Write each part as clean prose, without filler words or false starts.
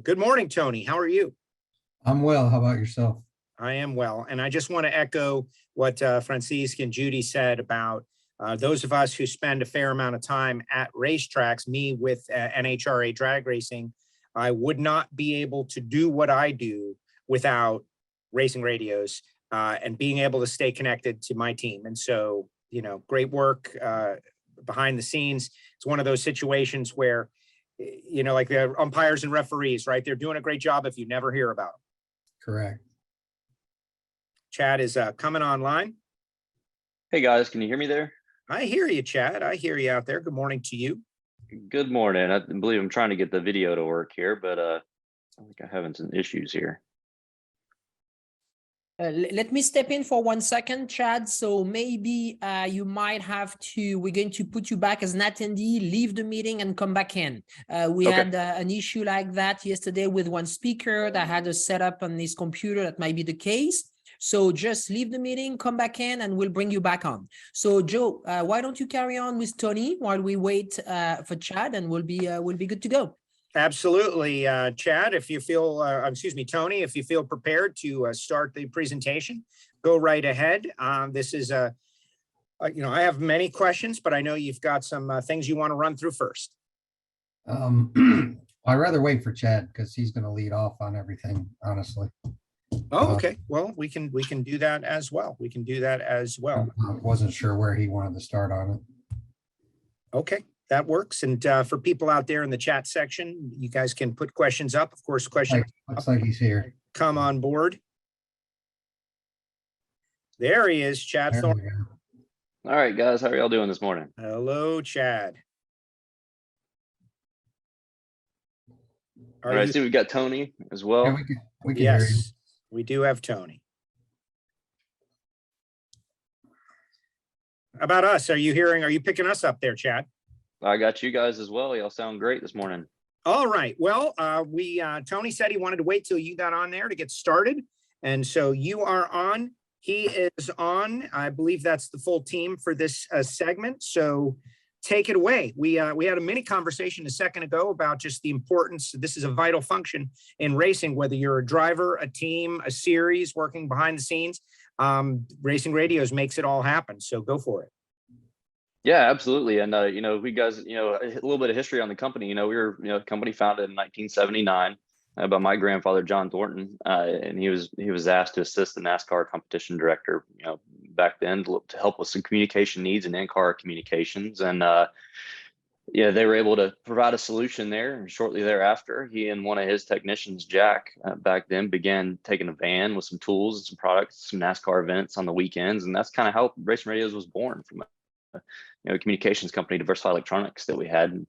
Good morning, Tony. How are you? I'm well. How about yourself? I am well. And I just want to echo what Francisque and Judy said about those of us who spend a fair amount of time at racetracks, me with NHRA drag racing. I would not be able to do what I do without racing radios and being able to stay connected to my team. And so, great work behind the scenes. It's one of those situations where, like the umpires and referees, right? They're doing a great job if you never hear about them. Correct. Chad is coming online. Hey guys, can you hear me there? I hear you, Chad. I hear you out there. Good morning to you. Good morning. I believe I'm trying to get the video to work here, but I think I'm having some issues here. Let me step in for 1 second, Chad. So maybe you might have to, we're going to put you back as an attendee, leave the meeting and come back in. We had an issue like that yesterday with one speaker that had a setup on his computer. That might be the case. So just leave the meeting, come back in, and we'll bring you back on. So Joe, why don't you carry on with Tony while we wait for Chad, and we'll be good to go. Absolutely, Chad. If you feel, excuse me, Tony, if you feel prepared to start the presentation, go right ahead. This is I have many questions, but I know you've got some things you want to run through first. I'd rather wait for Chad because he's going to lead off on everything, honestly. Oh, okay. Well, we can do that as well. We can do that as well. I wasn't sure where he wanted to start on it. Okay. That works. And for people out there in the chat section, you guys can put questions up. Of course, questions. Looks like he's here. Come on board. There he is, Chad Thornton. All right, guys, how are y'all doing this morning? Hello, Chad. All right, I see we've got Tony as well. Yeah, we can hear you. Yes, we do have Tony. About us, are you picking us up there, Chad? I got you guys as well. Y'all sound great this morning. All right. Well, Tony said he wanted to wait till you got on there to get started. And so you are on. He is on. I believe that's the full team for this segment. So take it away. We had a mini conversation a second ago about just the importance. This is a vital function in racing, whether you're a driver, a team, a series working behind the scenes. Racing Radios makes it all happen. So go for it. Yeah, absolutely. And, we guys, a little bit of history on the company. We were, a company founded in 1979 by my grandfather, John Thornton. And he was asked to assist the NASCAR competition director, back then to help with some communication needs and in-car communications. And, they were able to provide a solution there. And shortly thereafter, he and one of his technicians, Jack, back then began taking a van with some tools and some products, some NASCAR events on the weekends. And that's kind of how Racing Radios was born, from a communications company, Diversified Electronics, that we had.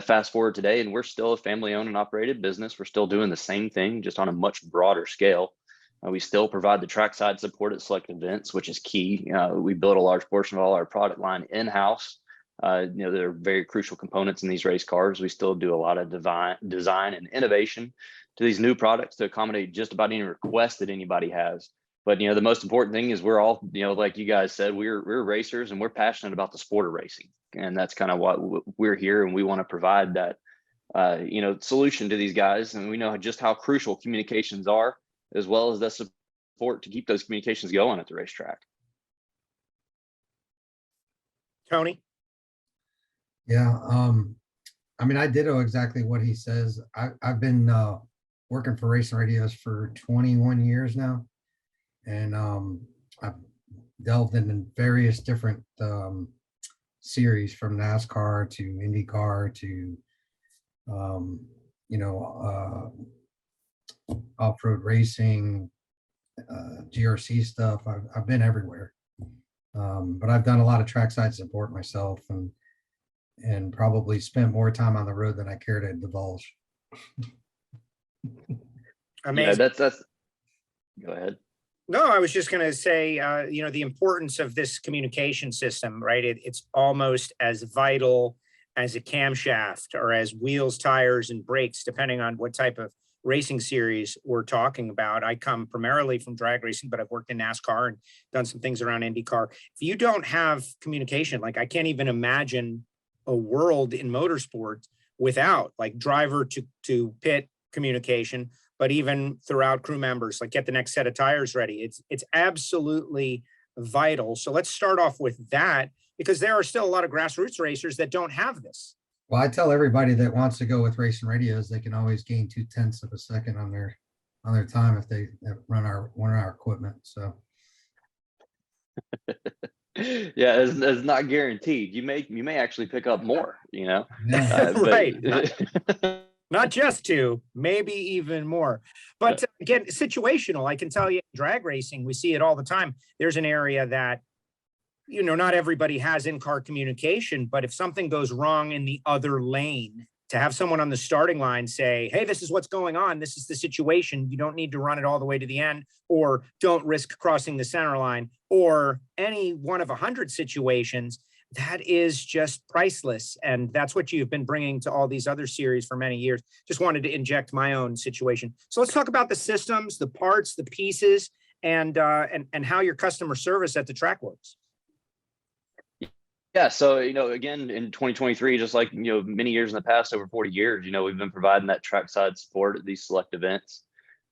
Fast forward today, and we're still a family-owned and operated business. We're still doing the same thing, just on a much broader scale. We still provide the trackside support at select events, which is key. We build a large portion of all our product line in-house. There are very crucial components in these race cars. We still do a lot of design and innovation to these new products to accommodate just about any request that anybody has. But, the most important thing is we're all, like you guys said, we're racers and we're passionate about the sport of racing. And that's kind of what we're here. And we want to provide that, solution to these guys. And we know just how crucial communications are, as well as the support to keep those communications going at the racetrack. Tony? Yeah. I ditto exactly what he says. I've been working for Racing Radios for 21 years now. And I've delved into various different series, from NASCAR to IndyCar to, off-road racing, GRC stuff. I've been everywhere. But I've done a lot of trackside support myself, and probably spent more time on the road than I care to divulge. Amazing. Yeah, that's go ahead. No, I was just going to say, the importance of this communication system, right? It's almost as vital as a camshaft or as wheels, tires, and brakes, depending on what type of racing series we're talking about. I come primarily from drag racing, but I've worked in NASCAR and done some things around IndyCar. If you don't have communication, like I can't even imagine a world in motorsports without, like, driver to pit communication, but even throughout crew members, like get the next set of tires ready. It's absolutely vital. So let's start off with that, because there are still a lot of grassroots racers that don't have this. Well, I tell everybody that wants to go with racing radios, they can always gain 0.2 of a second on their time if they run our equipment. So Yeah, it's not guaranteed. You may actually pick up more, you know. yeah. Right. Not just two, maybe even more. But again, situational. I can tell you, in drag racing, we see it all the time. There's an area that, you know, not everybody has in-car communication, but if something goes wrong in the other lane, to have someone on the starting line say, hey, this is what's going on, this is the situation, you don't need to run it all the way to the end, or don't risk crossing the center line, or any one of 100 situations, that is just priceless. And that's what you've been bringing to all these other series for many years. Just wanted to inject my own situation. So let's talk about the systems, the parts, the pieces, and how your customer service at the track works. Yeah, so, you know, again, in 2023, just like, you know, many years in the past, over 40 years, you know, we've been providing that trackside support at these select events.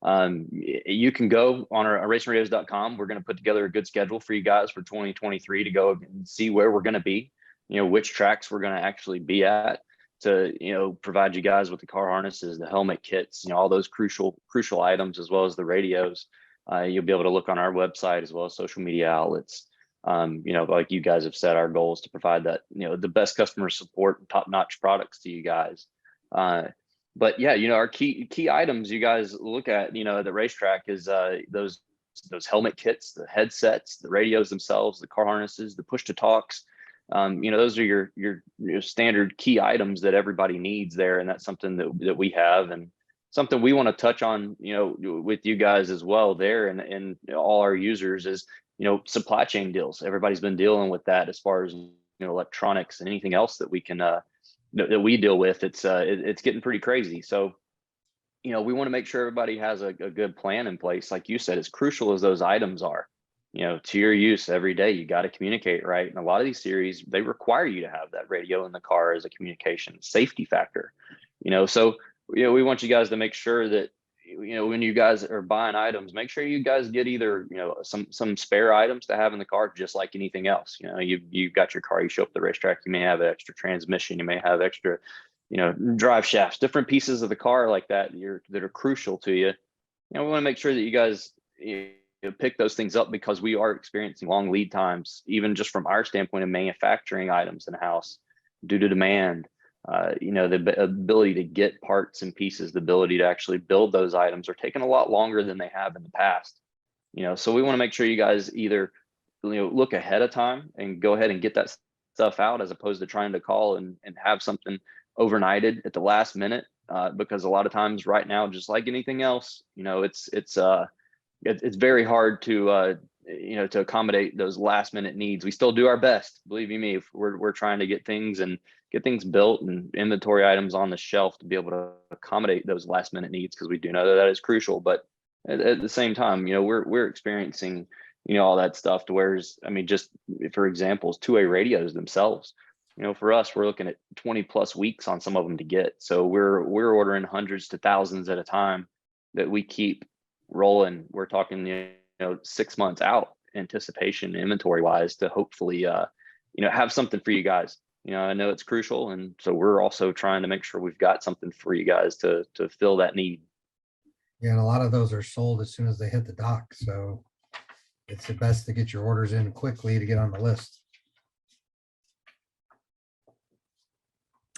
You can go on our racingradios.com. We're going to put together a good schedule for you guys for 2023 to go and see where we're going to be, you know, which tracks we're going to actually be at, to, you know, provide you guys with the car harnesses, the helmet kits, you know, all those crucial items, as well as the radios. You'll be able to look on our website as well as social media outlets. You know, like you guys have said, our goal is to provide that, you know, the best customer support and top-notch products to you guys. But yeah, you know, our key items you guys look at, you know, at the racetrack is those helmet kits, the headsets, the radios themselves, the car harnesses, the push to talks. You know, those are your standard key items that everybody needs there, and that's something that we have, and something we want to touch on, you know, with you guys as well there, and all our users is, you know, supply chain deals. Everybody's been dealing with that as far as, you know, electronics and anything else that we can that we deal with. It's getting pretty crazy. So, you know, we want to make sure everybody has a good plan in place. Like you said, as crucial as those items are, you know, to your use every day, you got to communicate, right? And a lot of these series, they require you to have that radio in the car as a communication safety factor, you know. So, you know, we want you guys to make sure that, you know, when you guys are buying items, make sure you guys get either, you know, some spare items to have in the car, just like anything else. You know, you've got your car, you show up at the racetrack, you may have an extra transmission, you may have extra, you know, drive shafts, different pieces of the car like that that are crucial to you. You know, we want to make sure that you guys, you know, pick those things up, because we are experiencing long lead times, even just from our standpoint of manufacturing items in house due to demand. You know, the ability to get parts and pieces, the ability to actually build those items are taking a lot longer than they have in the past. You know, so we want to make sure you guys either, you know, look ahead of time and go ahead and get that stuff out, as opposed to trying to call and have something overnighted at the last minute. Because a lot of times right now, just like anything else, you know, it's very hard to you know, to accommodate those last minute needs. We still do our best, believe you me. If we're trying to get things built and inventory items on the shelf to be able to accommodate those last minute needs, because we do know that is crucial. But at the same time, you know, we're experiencing, you know, all that stuff to where's, I mean, just for examples, two-way radios themselves, you know, for us, we're looking at 20+ weeks on some of them to get. So we're ordering hundreds to thousands at a time that we keep rolling. We're talking, you know, 6 months out anticipation inventory wise, to hopefully you know, have something for you guys. You know, I know it's crucial, and so we're also trying to make sure we've got something for you guys to fill that need. Yeah, and a lot of those are sold as soon as they hit the dock, so it's the best to get your orders in quickly to get on the list.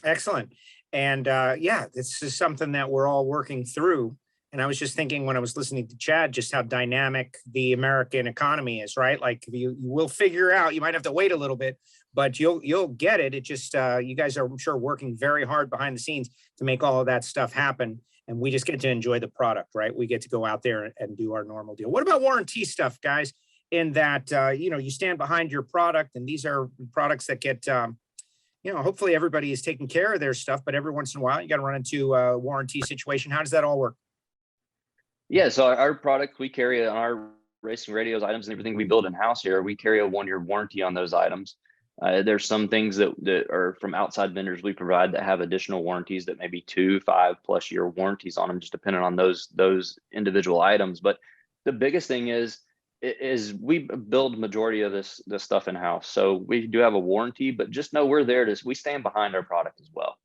Excellent. And yeah, this is something that we're all working through. And I was just thinking when I was listening to Chad, just how dynamic the American economy is, right? Like you will figure out, you might have to wait a little bit, but you'll get it. It just, you guys are, I'm sure, working very hard behind the scenes to make all of that stuff happen. And we just get to enjoy the product, right? We get to go out there and do our normal deal. What about warranty stuff, guys? In that, you know, you stand behind your product, and these are products that get, you know, hopefully everybody is taking care of their stuff, but every once in a while you got to run into a warranty situation. How does that all work? Yeah, so our product, we carry on our racing radios items and everything we build in house here. We carry a 1-year warranty on those items. There's some things that are from outside vendors we provide that have additional warranties that may be 2, 5+ year warranties on them, just depending on those individual items. But the biggest thing is we build majority of this stuff in house. So we do have a warranty, but just know we're there we stand behind our product as well.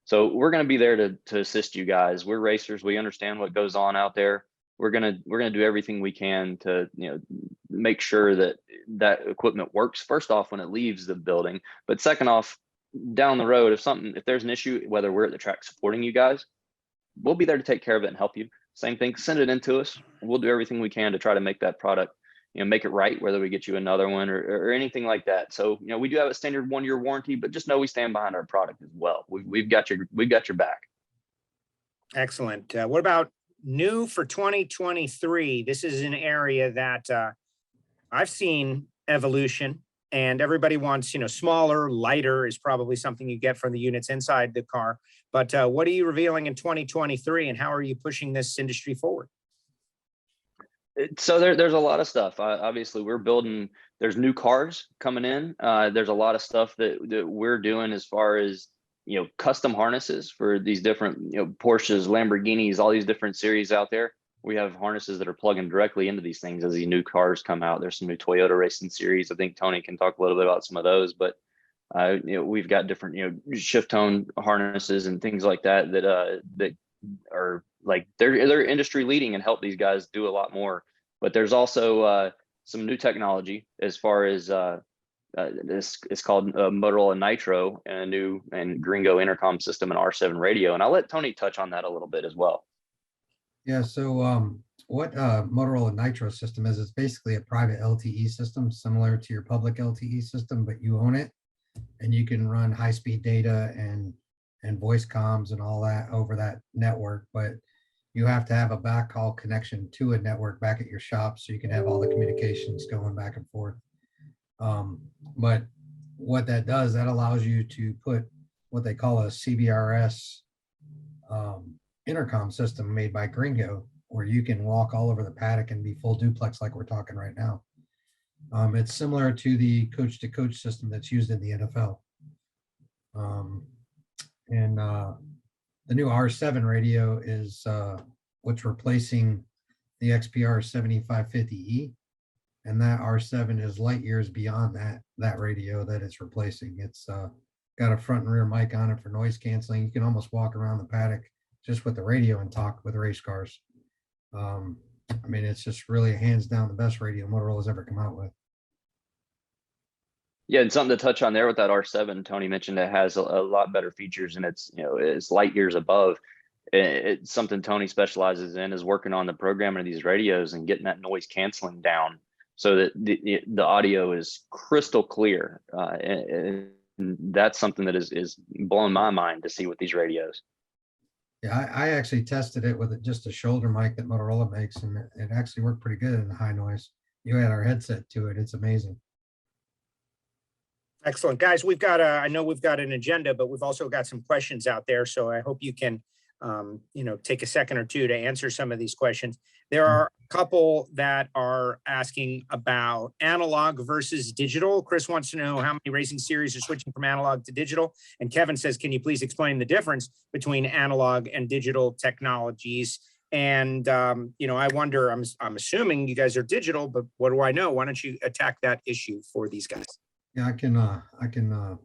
So we're going to be there to assist you guys. We're racers. We understand what goes on out there. We're gonna do everything we can to make sure that equipment works, first off when it leaves the building, but second off down the road, if there's an issue, whether we're at the track supporting you guys, we'll be there to take care of it and help you. Same thing, send it in to us. We'll do everything we can to try to make that product, make it right, whether we get you another one or anything like that. So we do have a standard 1 year warranty, but just know we stand behind our product as well. We've got your back. Excellent. What about new for 2023? This is an area that I've seen evolution, and everybody wants, smaller, lighter is probably something you get from the units inside the car. But what are you revealing in 2023, and how are you pushing this industry forward? So there's a lot of stuff. Obviously, we're building. There's new cars coming in. There's a lot of stuff that we're doing as far as custom harnesses for these different Porsches, Lamborghinis, all these different series out there. We have harnesses that are plugging directly into these things as these new cars come out. There's some new Toyota racing series. I think Tony can talk a little bit about some of those, but we've got different shift tone harnesses and things like that that are like they're industry leading and help these guys do a lot more. But there's also some new technology as far as this is called Motorola Nitro, and a new and Gringo intercom system and R7 radio. And I'll let Tony touch on that a little bit as well. Yeah, so what Motorola Nitro system is, it's basically a private LTE system similar to your public LTE system, but you own it, and you can run high-speed data and voice comms and all that over that network. But you have to have a backhaul connection to a network back at your shop so you can have all the communications going back and forth. But what that does, that allows you to put what they call a CBRS intercom system made by Gringo, where you can walk all over the paddock and be full duplex like we're talking right now. It's similar to the coach-to-coach system that's used in the NFL. The new R7 radio is what's replacing the XPR 7550E. And that R7 is light years beyond that radio that it's replacing. It's got a front and rear mic on it for noise canceling. You can almost walk around the paddock just with the radio and talk with race cars. It's just really hands down the best radio Motorola's ever come out with. Yeah, and something to touch on there with that R7, Tony mentioned it has a lot better features, and it's light years above. It's something Tony specializes in, is working on the programming of these radios and getting that noise canceling down so that the audio is crystal clear. And that's something that is blowing my mind to see with these radios. Yeah, I actually tested it with just a shoulder mic that Motorola makes, and it actually worked pretty good in the high noise. You add our headset to it, it's amazing. Excellent, guys. I know we've got an agenda, but we've also got some questions out there. So I hope you can, take a second or two to answer some of these questions. There are a couple that are asking about analog versus digital. Chris wants to know how many racing series are switching from analog to digital. And Kevin says, can you please explain the difference between analog and digital technologies? And, I wonder, I'm assuming you guys are digital, but what do I know? Why don't you attack that issue for these guys? Yeah, I can go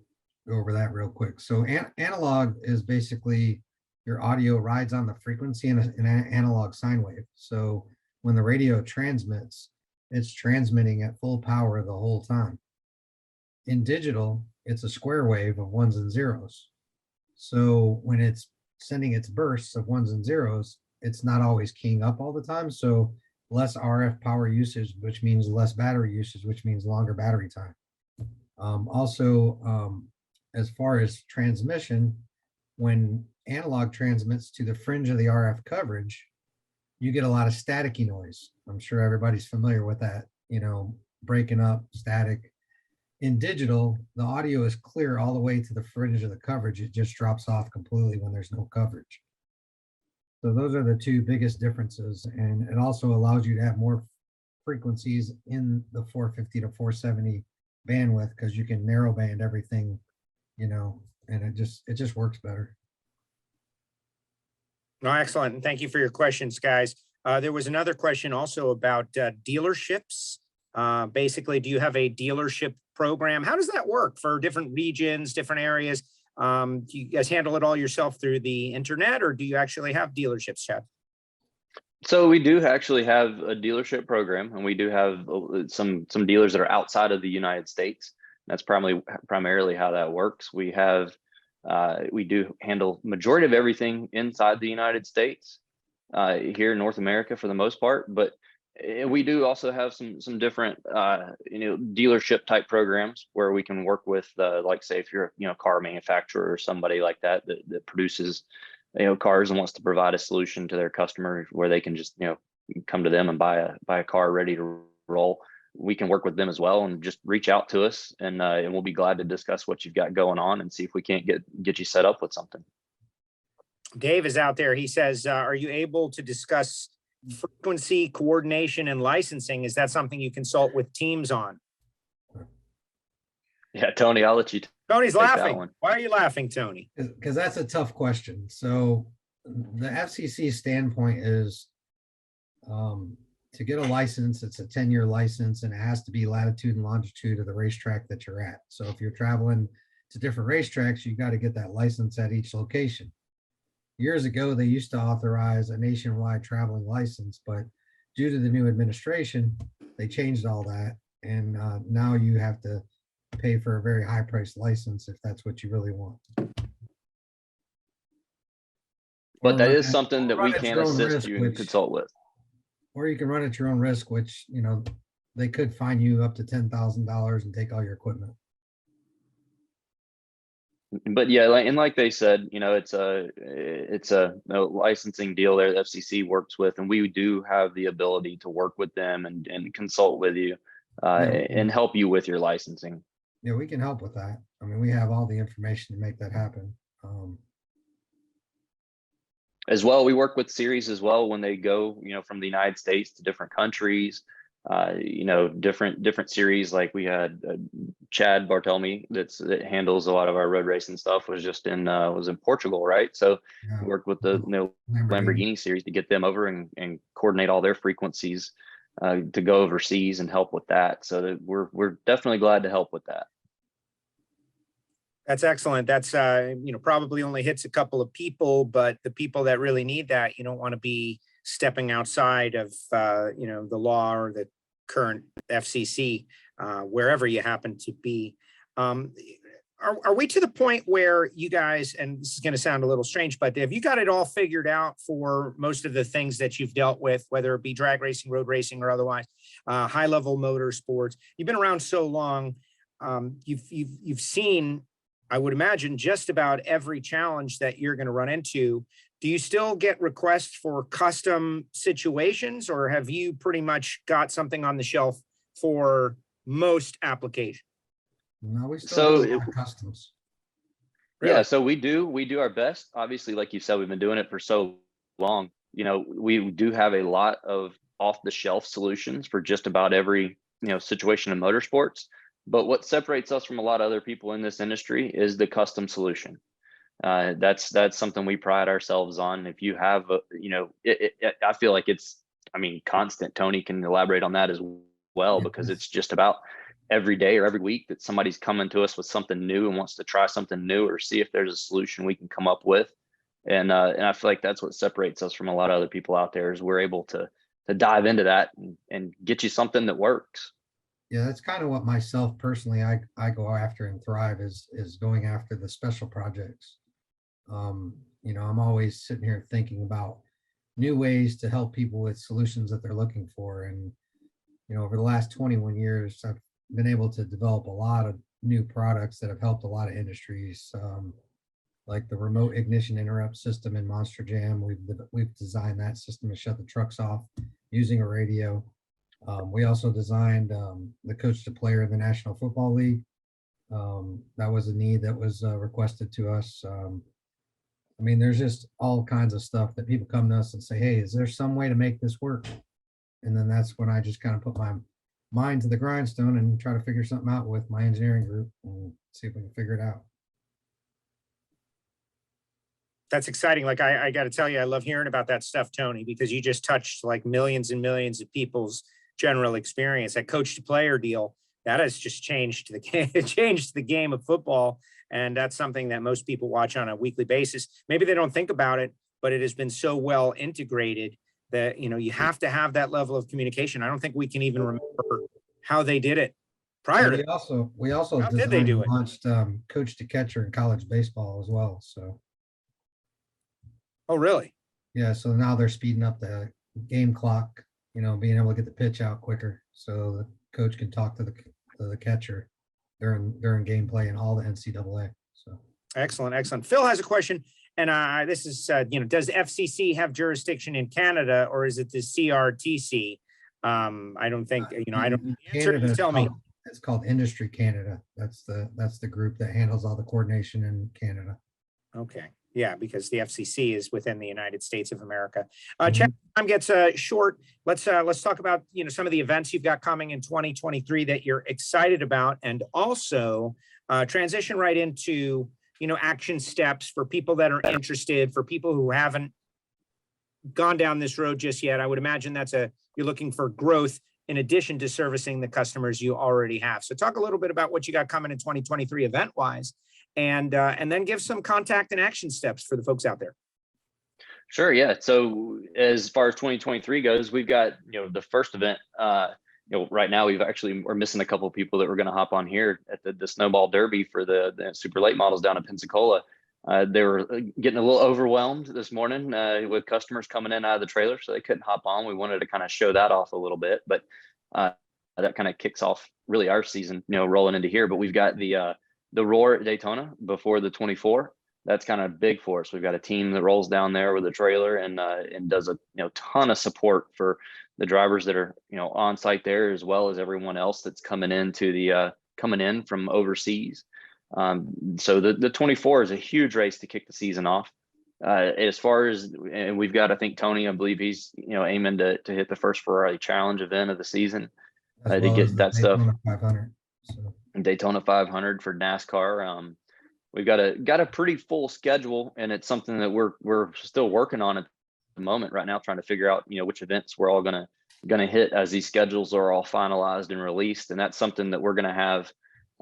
over that real quick. So analog is basically your audio rides on the frequency in an analog sine wave. So when the radio transmits, it's transmitting at full power the whole time. In digital, it's a square wave of ones and zeros. So when it's sending its bursts of ones and zeros, it's not always keying up all the time. So less RF power usage, which means less battery usage, which means longer battery time. As far as transmission, when analog transmits to the fringe of the RF coverage, you get a lot of staticky noise. I'm sure everybody's familiar with that, breaking up, static. In digital, the audio is clear all the way to the fringe of the coverage. It just drops off completely when there's no coverage. So those are the two biggest differences. And it also allows you to have more frequencies in the 450 to 470 bandwidth because you can narrow band everything, and it just works better. No, excellent. And thank you for your questions, guys. There was another question also about dealerships. Basically, do you have a dealership program? How does that work for different regions, different areas? Do you guys handle it all yourself through the internet, or do you actually have dealerships, Chad? So we do actually have a dealership program, and we do have some dealers that are outside of the United States. That's primarily how that works. We do handle majority of everything inside the United States, here in North America for the most part, but we do also have some different dealership type programs where we can work with like, say, if you're a car manufacturer or somebody like that produces cars and wants to provide a solution to their customer where they can just come to them and buy a car ready to roll. We can work with them as well, and just reach out to us, and we'll be glad to discuss what you've got going on and see if we can't get you set up with something. Dave is out there. He says, are you able to discuss frequency, coordination, and licensing? Is that something you consult with teams on? Yeah, Tony, I'll let you. Tony's laughing. Why are you laughing, Tony? Because that's a tough question. So the FCC standpoint is to get a license, it's a 10-year license, and it has to be latitude and longitude of the racetrack that you're at. So if you're traveling to different racetracks, you got to get that license at each location. Years ago, they used to authorize a nationwide traveling license, but due to the new administration, they changed all that. And now you have to pay for a very high priced license if that's what you really want. But that is something that we can assist you and consult with. Or you can run at your own risk, which, they could fine you up to $10,000 and take all your equipment. But yeah, like they said, it's a licensing deal there that FCC works with, and we do have the ability to work with them and consult with you and help you with your licensing. Yeah, we can help with that. I mean, we have all the information to make that happen. As well, we work with series as well when they go, from the United States to different countries. Different series. Like we had Chad Barthelme that handles a lot of our road racing stuff, was in Portugal, right? So we worked with the Lamborghini series to get them over and coordinate all their frequencies to go overseas and help with that. So that we're definitely glad to help with that. That's excellent. That's probably only hits a couple of people, but the people that really need that, you don't want to be stepping outside of the law or the current FCC, wherever you happen to be. Are we to the point where you guys, and this is going to sound a little strange, but have you got it all figured out for most of the things that you've dealt with, whether it be drag racing, road racing, or otherwise, high level motorsports? You've been around so long. You've seen, I would imagine, just about every challenge that you're going to run into. Do you still get requests for custom situations, or have you pretty much got something on the shelf for most applications? No, we still do a lot of customs. Really? Yeah, so we do our best. Obviously, like you said, we've been doing it for so long. We do have a lot of off-the-shelf solutions for just about every situation in motorsports. But what separates us from a lot of other people in this industry is the custom solution. That's something we pride ourselves on. If you have, I feel like it's, constant. Tony can elaborate on that as well, because it's just about every day or every week that somebody's coming to us with something new and wants to try something new or see if there's a solution we can come up with. And I feel like that's what separates us from a lot of other people out there, is we're able to dive into that and get you something that works. Yeah, that's kind of what myself personally, I go after and thrive is going after the special projects. I'm always sitting here thinking about new ways to help people with solutions that they're looking for. And, over the last 21 years, I've been able to develop a lot of new products that have helped a lot of industries, like the remote ignition interrupt system in Monster Jam. We've designed that system to shut the trucks off using a radio. We also designed the coach to player in the National Football League. That was a need that was requested to us. There's just all kinds of stuff that people come to us and say, hey, is there some way to make this work? And then that's when I just kind of put mind to the grindstone and try to figure something out with my engineering group and see if we can figure it out. That's exciting. Like, I got to tell you, I love hearing about that stuff, Tony, because you just touched like millions and millions of people's general experience. That coach to player deal, that has just changed the game, changed the game of football. And that's something that most people watch on a weekly basis. Maybe they don't think about it, but it has been so well integrated that, you know, you have to have that level of communication. I don't think we can even remember how they did it prior to. We also How did designed they do and it? launched coach to catcher in college baseball as well. So Oh, really? yeah, so now they're speeding up the game clock, you know, being able to get the pitch out quicker so the coach can talk to the catcher during gameplay and all the NCAA. So Excellent, excellent. Phil has a question, and this is, you know, does FCC have jurisdiction in Canada, or is it the CRTC? I don't think, you know, I don't. in Answer, Canada, you tell me. it's called Industry Canada. That's the group that handles all the coordination in Canada. Okay, yeah, because the FCC is within the United States of America. Mhm. Chat time gets short. Let's talk about, you know, some of the events you've got coming in 2023 that you're excited about, and also transition right into, you know, action steps for people that are interested, for people who haven't gone down this road just yet. I would imagine you're looking for growth in addition to servicing the customers you already have. So talk a little bit about what you got coming in 2023 event wise, and then give some contact and action steps for the folks out there. Sure. Yeah. So as far as 2023 goes, we've got, you know, the first event, you know, right now we're missing a couple of people that we're going to hop on here at the Snowball Derby for the super late models down in Pensacola. They were getting a little overwhelmed this morning with customers coming in out of the trailer, so they couldn't hop on. We wanted to kind of show that off a little bit, but that kind of kicks off really our season, you know, rolling into here. But we've got the Roar at Daytona before the 24. That's kind of big for us. We've got a team that rolls down there with a trailer and does a ton of support for the drivers that are, you know, on site there, as well as everyone else that's coming in from overseas. So the 24 is a huge race to kick the season off. As far as, and we've got, I think Tony, I believe he's, you know, aiming to hit the first Ferrari Challenge event of the season As to well get as the that stuff. Daytona 500. So Daytona 500 for NASCAR. We've got a pretty full schedule, and it's something that we're still working on at the moment right now, trying to figure out, you know, which events we're all gonna hit as these schedules are all finalized and released. And that's something that we're gonna have.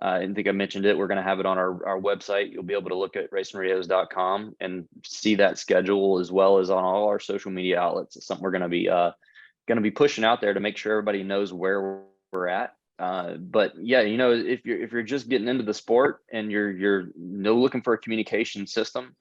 I think I mentioned it. We're gonna have it on our website. You'll be able to look at racingradios.com and see that schedule, as well as on all our social media outlets. It's something we're gonna be pushing out there to make sure everybody knows where we're at. But yeah, you know, if you're just getting into the sport and you're looking for a communication system,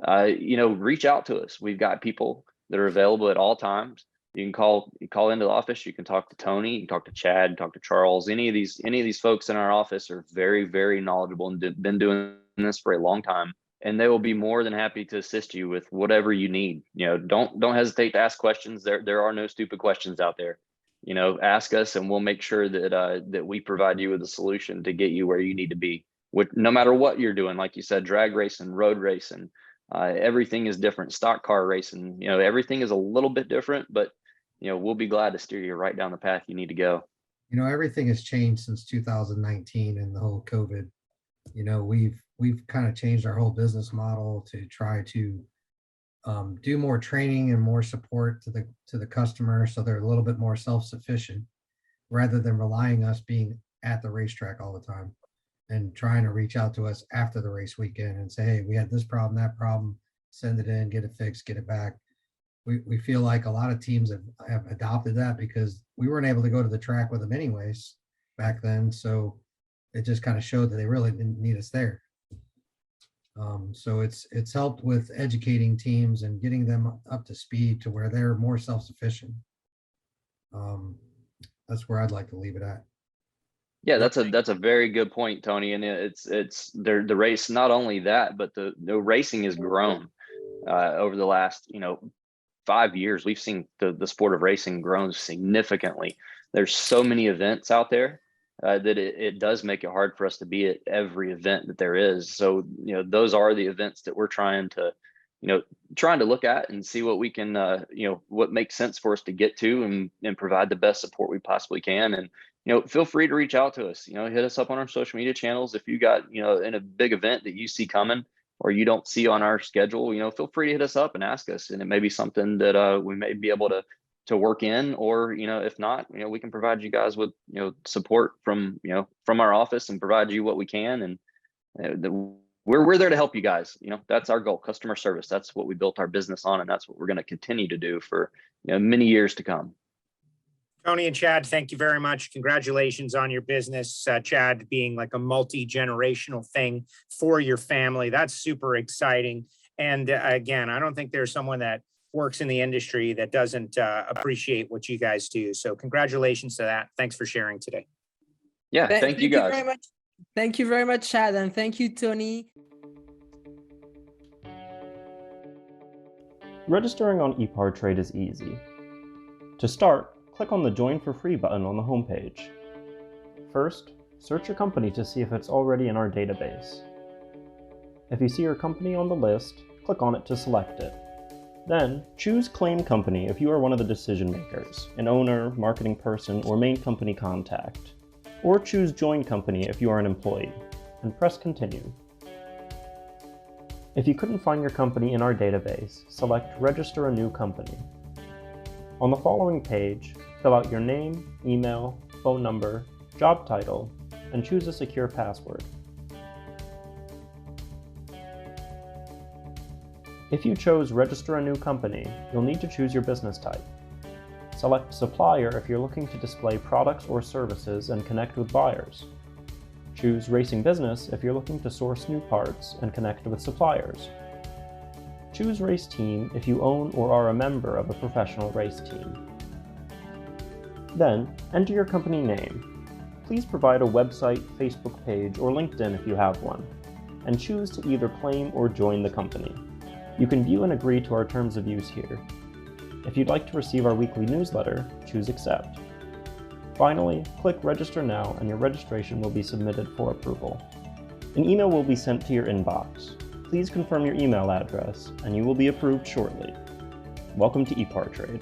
you know, reach out to us. We've got people that are available at all times. You can call into the office. You can talk to Tony, you can talk to Chad, talk to Charles. Any of these folks in our office are very, very knowledgeable and been doing this for a long time, and they will be more than happy to assist you with whatever you need. You know, don't hesitate to ask questions. There are no stupid questions out there. You know, ask us and we'll make sure that we provide you with a solution to get you where you need to be. No matter what you're doing, like you said, drag racing, road racing, everything is different. Stock car racing, you know, everything is a little bit different, but you know, we'll be glad to steer you right down the path you need to go. you know, everything has changed since 2019 and the whole COVID. You know, we've kind of changed our whole business model to try to do more training and more support to the customer, so they're a little bit more self-sufficient, rather than relying us being at the racetrack all the time and trying to reach out to us after the race weekend and say, hey, we had this problem, that problem, send it in, get it fixed, get it back. We feel like a lot of teams have adopted that because we weren't able to go to the track with them anyways back then. So it just kind of showed that they really didn't need us there. So it's helped with educating teams and getting them up to speed to where they're more self-sufficient. That's where I'd like to leave it at. Yeah, that's a very good point, Tony. And it's the race, not only that, but the racing has grown over the last, you know, 5 years. We've seen the sport of racing grow significantly. There's so many events out there that it does make it hard for us to be at every event that there is. So, you know, those are the events that we're trying to look at and see what we can, what makes sense for us to get to and provide the best support we possibly can. And feel free to reach out to us. Hit us up on our social media channels. If you got, in a big event that you see coming or you don't see on our schedule, feel free to hit us up and ask us. And it may be something that we may be able to work in, or, if not, we can provide you guys with, support from our office and provide you what we can. And we're there to help you guys. That's our goal, customer service. That's what we built our business on. And that's what we're going to continue to do for many years to come. Tony and Chad, thank you very much. Congratulations on your business. Chad being like a multi-generational thing for your family. That's super exciting. And again, I don't think there's someone that works in the industry that doesn't appreciate what you guys do. So congratulations to that. Thanks for sharing today. Yeah, thank you guys. Very much. Thank you very much, Chad. And thank you, Tony. Registering on ePartrade is easy. To start, click on the Join for Free button on the homepage. First, search your company to see if it's already in our database. If you see your company on the list, click on it to select it. Then, choose Claim Company if you are one of the decision makers, an owner, marketing person, or main company contact. Or choose Join Company if you are an employee, and press Continue. If you couldn't find your company in our database, select Register a New Company. On the following page, fill out your name, email, phone number, job title, and choose a secure password. If you chose Register a New Company, you'll need to choose your business type. Select Supplier if you're looking to display products or services and connect with buyers. Choose Racing Business if you're looking to source new parts and connect with suppliers. Choose Race Team if you own or are a member of a professional race team. Then, enter your company name. Please provide a website, Facebook page, or LinkedIn if you have one, and choose to either claim or join the company. You can view and agree to our terms of use here. If you'd like to receive our weekly newsletter, choose Accept. Finally, click Register Now and your registration will be submitted for approval. An email will be sent to your inbox. Please confirm your email address and you will be approved shortly. Welcome to ePartrade.